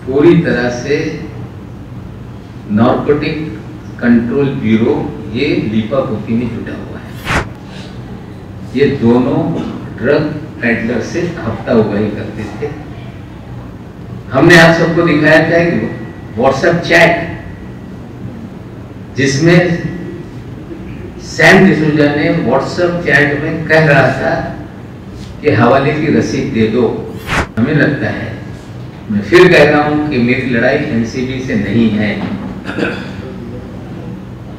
पूरी तरह से नार्कोटिक कंट्रोल ब्यूरो ये लीपापोती में जुटा हुआ है। ये दोनों ड्रग पेडलर से हफ्ता उगाही करते थे। हमने आप सबको दिखाया था कि व्हाट्सएप चैट जिसमें सैम डिसूजा ने व्हाट्सएप चैट में कह रहा था कि हवाले की रसीद दे दो। हमें लगता है, मैं फिर कह रहा हूं कि मेरी लड़ाई एनसीबी से नहीं है।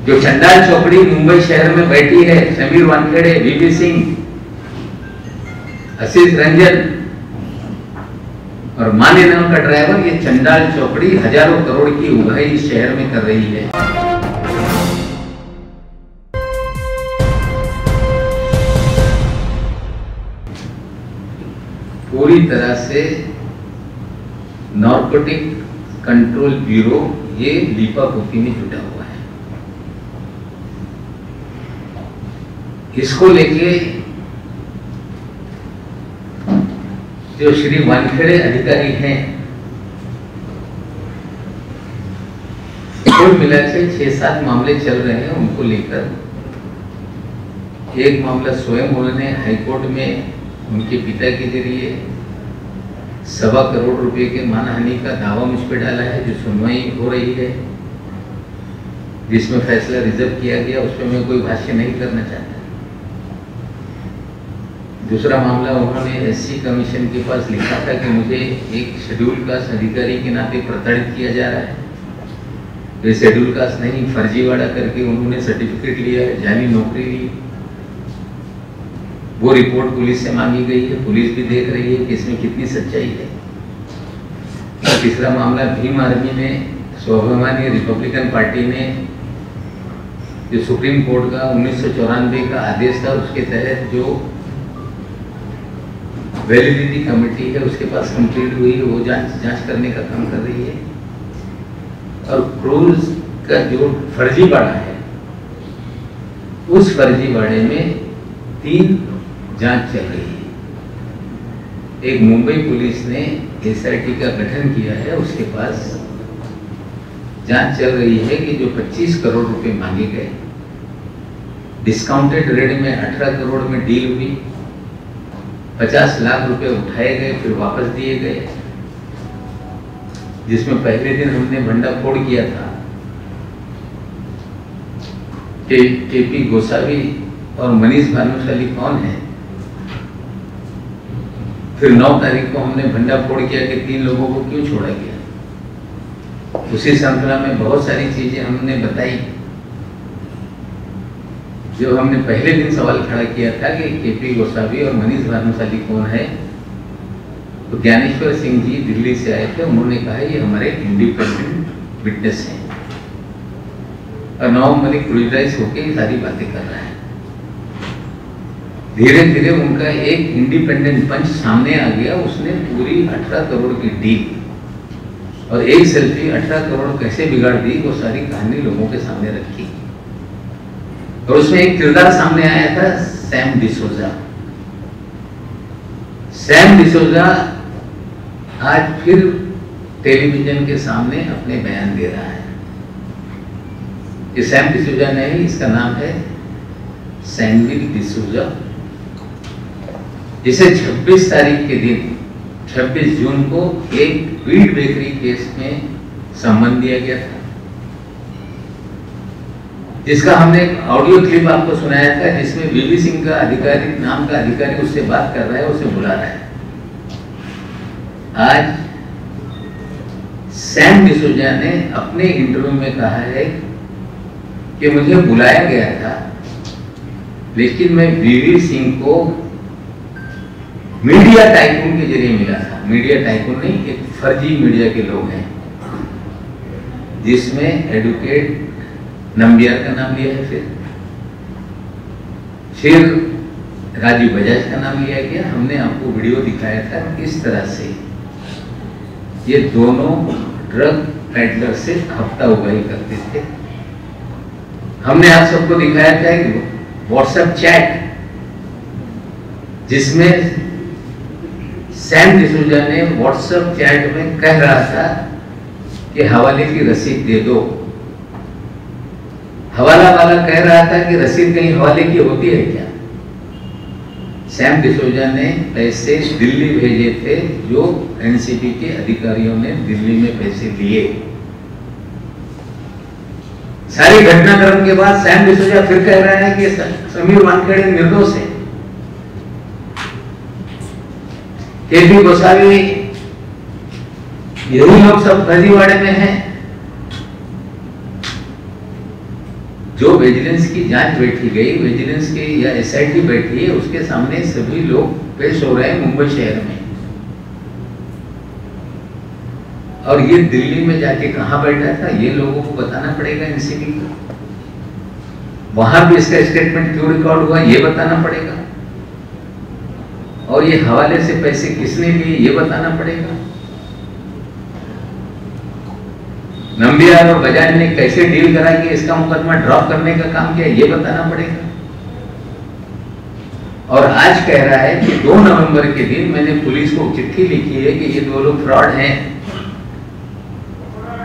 जो चंडाल चौकड़ी मुंबई शहर में बैठी है, समीर वानखेड़े, वीपी सिंह, आशीष रंजन और माने नाम का ड्राइवर, ये चंडाल चौकड़ी हजारों करोड़ की उगाही इस शहर में कर रही है। पूरी तरह से नार्कोटिक कंट्रोल ब्यूरो ये लीपापोती में जुटा हुआ है। इसको लेके जो श्री वानखेड़े अधिकारी हैं, कुल मिला के 6-7 मामले चल रहे हैं उनको लेकर। एक मामला स्वयं उन्होंने हाईकोर्ट में उनके पिता के जरिए 1.25 करोड़ रुपए के मानहानि का दावा मुझ पर डाला है, जो सुनवाई हो रही है, जिसमें फैसला रिजर्व किया गया। उस पर मैं कोई भाष्य नहीं करना चाहता। दूसरा मामला, उन्होंने एससी कमीशन के पास लिखा था कि मुझे एक शेड्यूल कास्ट अधिकारी के नाते प्रताड़ित किया जा रहा है। ये शेड्यूल कास्ट नहीं, फर्जीवाड़ा करके उन्होंने सर्टिफिकेट लिया है, जाली नौकरी ली। वो रिपोर्ट पुलिस से मांगी गई है, पुलिस भी देख रही है कि इसमें कितनी सच्चाई है। और तीसरा मामला, भीम आर्मी में स्वाभिमानी रिपब्लिकन पार्टी ने जो सुप्रीम कोर्ट का 1994 का आदेश था, उसके तहत जो वैलिडिटी कमेटी है उसके पास कंप्लीट हुई है, वो जांच करने का काम कर रही है। और क्रूज का जो फर्जीवाड़ा है, उस फर्जीवाड़े में 3 जांच चल रही है। एक मुंबई पुलिस ने एसआईटी का गठन किया है, उसके पास जांच चल रही है कि जो 25 करोड़ रुपए मांगे गए, डिस्काउंटेड रेट में 18 करोड़ में डील हुई, 50 लाख रुपए उठाए गए फिर वापस दिए गए, जिसमें पहले दिन हमने भंडाफोड़ किया था। केपी गोसावी और मनीष भानुशाली कौन है। फिर 9 तारीख को हमने भंडाफोड़ किया कि 3 लोगों को क्यों छोड़ा गया। उसी श्रृंखला में बहुत सारी चीजें हमने बताई। जो हमने पहले दिन सवाल खड़ा किया था कि केपी गोसावी और मनीष भानुशाली कौन है, तो ज्ञानेश्वर सिंह जी दिल्ली से आए थे। उन्होंने कहा ये हमारे इंडिपेंडेंट विटनेस हैं, और नवाब मलिक प्रोड्यूस होकर सारी बातें कर रहा है। धीरे धीरे उनका एक इंडिपेंडेंट पंच सामने आ गया। उसने पूरी 18 करोड़ की डील और एक सेल्फी 18 करोड़ कैसे बिगाड़ दी, वो सारी कहानी लोगों के सामने रखी। और उसमें एक किरदार सामने आया था, सैम डिसूजा। सैम डिसूजा आज फिर टेलीविजन के सामने अपने बयान दे रहा है। ये सैम डिसूजा नहीं, इसका नाम है सैमुअल डिसूजा, जिसे 26 तारीख के दिन 26 जून को एक वीट बेकरी केस में सम्मन दिया गया था, जिसका हमने एक ऑडियो क्लिप आपको सुनाया था, जिसमें वीपी सिंह का अधिकारी नाम का अधिकारी उससे बात कर रहा है, उसे बुला रहा है। आज सैम डिसूजा ने अपने इंटरव्यू में कहा है कि मुझे बुलाया गया था, लेकिन मैं वीपी सिंह को मीडिया टाइकून के जरिए मिला था। मीडिया टाइकून नहीं, एक फर्जी मीडिया के लोग हैं, जिसमें एडवोकेट नंबियार का नाम लिया है, फिर राजीव बजाज का नाम लिया गया। हमने आपको वीडियो दिखाया था किस तरह से ये दोनों ड्रग पेडलर से हफ्ता उगाही करते थे। हमने आप सबको दिखाया था कि व्हाट्सएप चैट जिसमें सैम डिसूजा ने व्हाट्सएप चैट में कह रहा था कि हवाले की रसीद दे दो। हवाला वाला कह रहा था कि रसीद कहीं हवाले की होती है क्या? सैम डिसोजा ने पैसे दिल्ली भेजे थे, जो एनसीबी के अधिकारियों ने दिल्ली में पैसे लिए। सारी घटनाक्रम के बाद सैम डिसोजा फिर कह रहा है कि समीर वानखेड़े निर्दोष है। केपी गोसावी, यही लोग सब फर्जीवाड़े में हैं। जो विजिलेंस की जांच बैठी गई, विजिलेंस की या एसआईटी बैठी है, उसके सामने सभी लोग पेश हो रहे हैं मुंबई शहर में। और ये दिल्ली में जाके कहां बैठा था, ये लोगों को बताना पड़ेगा एनसीबी को। वहां भी इसका स्टेटमेंट क्यों रिकॉर्ड हुआ, ये बताना पड़ेगा। और ये हवाले से पैसे किसने लिए, ये बताना पड़ेगा। नंबियार और बजाज ने कैसे डील करा कि इसका मुकदमा ड्रॉप करने का काम किया, ये बताना पड़ेगा। और आज कह रहा है कि 2 नवंबर के दिन मैंने पुलिस को चिट्ठी लिखी है कि ये 2 लोग फ्रॉड हैं।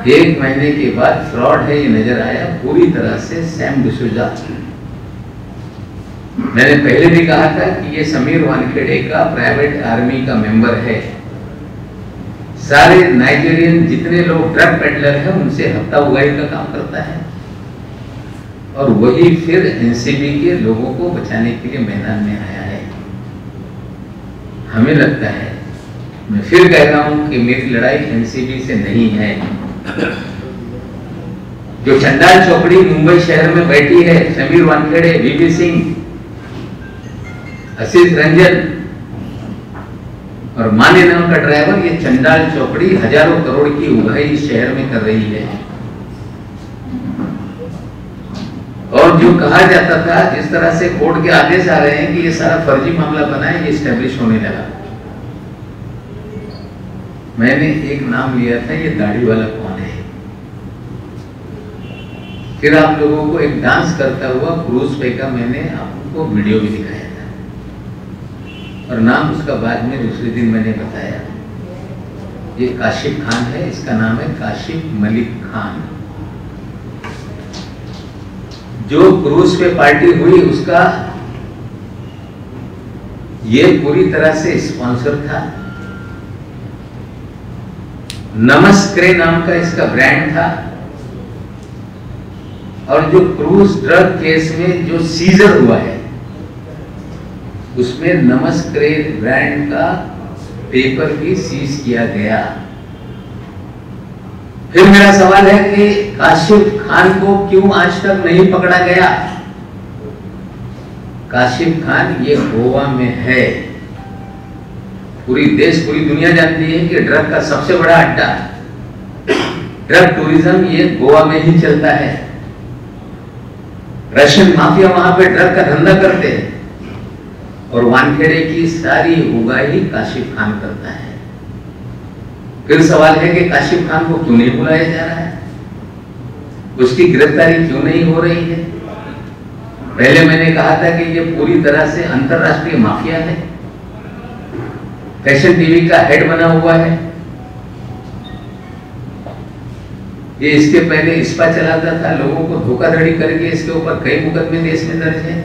1 महीने के बाद फ्रॉड है ये नजर आया पूरी तरह से सैम डिसोजा। मैंने पहले भी कहा था कि ये समीर वानखेड़े का प्राइवेट आर्मी का मेंबर है। सारे नाइजीरियन जितने लोग ड्रग पेडलर हैं उनसे हफ्ता उगाई का काम करता है, और वही फिर एनसीबी के लोगों को बचाने के लिए मैदान में आया है। हमें लगता है, मैं फिर कह रहा हूं कि मेरी लड़ाई एनसीबी से नहीं है। जो चंडाल चौकड़ी मुंबई शहर में बैठी है, समीर वानखेड़े, वीपी सिंह, आशीष रंजन और माने नाम का ड्राइवर, ये चंडाल चौकड़ी हजारों करोड़ की उगाही इस शहर में कर रही है। और जो कहा जाता था, जिस तरह से कोर्ट के आदेश आ रहे हैं कि ये सारा फर्जी मामला बना है, ये स्टैब्लिश होने लगा। मैंने एक नाम लिया था, ये दाढ़ी वाला कौन है। फिर आप लोगों को एक डांस करता हुआ क्रूज पे का मैंने आपको वीडियो भी दिखाया था, और नाम उसका बाद में दूसरे दिन मैंने बताया। ये काशिफ खान है, इसका नाम है काशिफ मलिक खान। जो क्रूज पे पार्टी हुई उसका ये पूरी तरह से स्पॉन्सर था। नमस्क्रे नाम का इसका ब्रांड था, और जो क्रूज ड्रग केस में जो सीजर हुआ है उसमें नमस्क्रे ब्रांड का पेपर भी सीज किया गया। फिर मेरा सवाल है कि काशिफ खान को क्यों आज तक नहीं पकड़ा गया। काशिफ खान ये गोवा में है। पूरी दुनिया जानती है कि ड्रग का सबसे बड़ा अड्डा, ड्रग टूरिज्म ये गोवा में ही चलता है। रशियन माफिया वहां पे ड्रग का धंधा करते हैं, और वानखेड़े की सारी उगाही काशिफ खान करता है। फिर सवाल है कि काशिफ खान को क्यों नहीं बुलाया जा रहा है, उसकी गिरफ्तारी क्यों नहीं हो रही है। पहले मैंने कहा था कि ये पूरी तरह से अंतरराष्ट्रीय माफिया है, फैशन टीवी का हेड बना हुआ है। ये इसके पहले इस्पा चलाता था, लोगों को धोखाधड़ी करके इसके ऊपर कई मुकदमे देश में दर्ज है।